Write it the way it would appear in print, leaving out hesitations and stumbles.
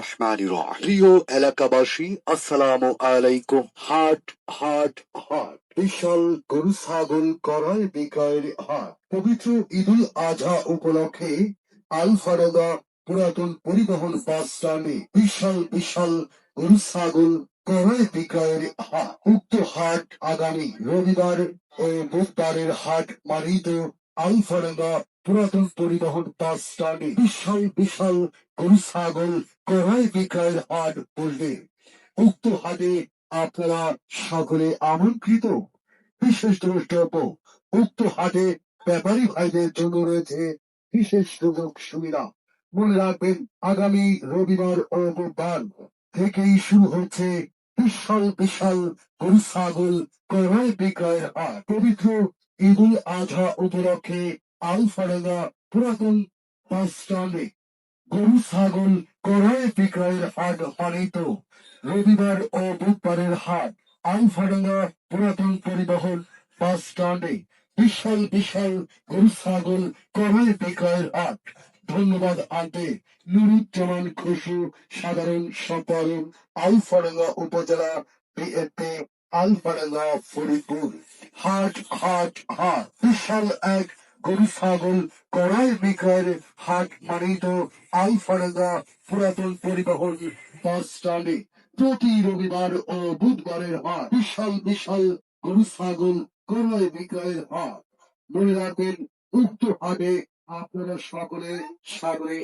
প্রিয় এলাকাবাসী, আসসালামু আলাইকুম। হাট হাট হাট বিশাল গরু ছাগল ক্রয় বিক্রয়ের হাট পবিত্র ঈদুল আজহা উপলক্ষে আলফাডাঙ্গা পুরাতন পরিবহন বাস স্ট্যান্ডে বিশাল বিশাল গরু ছাগল ক্রয় বিক্রয়ের হাট। উক্ত হাট আগামী রবিবার ও বুধবারের হাট মানিত আলফাডাঙ্গা পুরাতন পরিবহন বাস স্ট্যান্ডে বিশাল বিশাল গরু ছাগল ক্রয় বিক্রয়ের হাট বসবে। উক্ত হাটে আপনারা সকলে আমন্ত্রিত। বিশেষ দ্রষ্টব্য, উক্ত হাটে ব্যাপারী ভাইদের জন্য রয়েছে বিশেষ সুযোগ সুবিধা। মনে রাখবেন, আগামী রবিবার ও বুধবার থেকেই শুরু হচ্ছে বিশাল বিশাল গরু ছাগল ক্রয় বিক্রয়ের হাট। পবিত্র ঈদুল আজহা উপলক্ষে আলফাডাঙ্গা পুরাতন বাস স্ট্যান্ডে গরু ছাগল ক্রয় বিক্রয়ের হাট পালিত রবিবার ও বুধবারের হাট আলফাডাঙ্গা পুরাতন পরিবহন বাস স্ট্যান্ডে বিশাল বিশাল গরু ছাগল ক্রয় বিক্রয়ের হাট। ধন্যবাদ আনতে নুরুজ্জামান খসু, সাধারণ সম্পাদক, আলফাডাঙ্গা উপজেলা বিএনপি, আলফাডাঙ্গা, ফরিদপুর। হাট হাট হাট বিশাল এক গরু ছাগল ক্রয় বিক্রয়ের হাট মানিত আলফাডাঙ্গা পুরাতন পরিবহন বাস স্ট্যান্ডে প্রতি রবিবার ও বুধবারের হাট বিশাল বিশাল গরু ছাগল ক্রয় বিক্রয়ের হাট। মনে রাখবেন, উক্ত হাটে আপনারা সকলে সাগরে